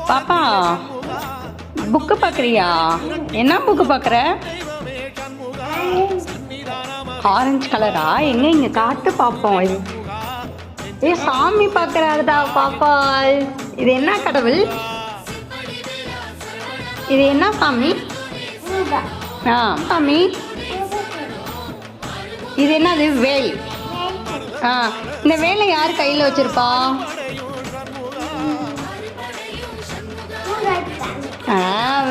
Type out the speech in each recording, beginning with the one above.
பாப்பா புக்கு பார்க்குறியா? என்ன புக்கு பார்க்குற? ஆரஞ்சு கலரா? எங்க இங்கே காட்டு பார்ப்போம். ஏ சாமி பார்க்குறாருடா பாப்பா. இது என்ன கடவுள்? இது என்ன சாமி? சாமி இது என்னது? வேல். இந்த வேலை யார் கையில் வச்சிருப்பா?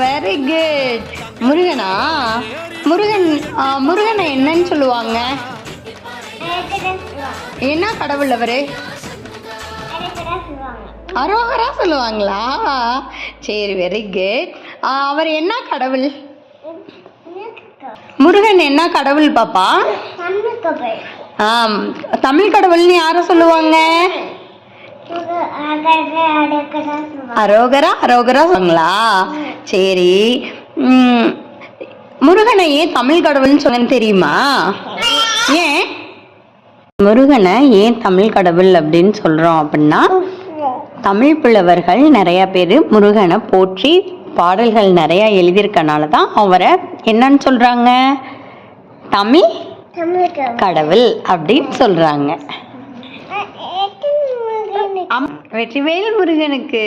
Very good. முருகனா? முருகனை என்னன்னு சொல்லுவாங்க? என்ன கடவுள் அவரு? அரோகரா சொல்லுவாங்களா? சரி, வெரி குட். அவர் என்ன கடவுள்? முருகன் என்ன கடவுள் பாப்பா? தமிழ் கடவுள்னு யார சொல்லுவாங்க? அரோகரா சொல்லுவாங்களா? சரி, முருகனை ஏன் தமிழ் கடவுள்னு சொல்லுன்னு தெரியுமா? ஏன் முருகனை ஏன் தமிழ் கடவுள் அப்படின்னு சொல்றோம் அப்படின்னா, தமிழ் புலவர்கள் நிறைய பேர் முருகனை போற்றி பாடல்கள் நிறைய எழுதியிருக்கனால தான் அவரை என்னன்னு சொல்றாங்க? தமிழ் கடவுள் அப்படின்னு சொல்றாங்க. வெற்றிவேல் முருகனுக்கு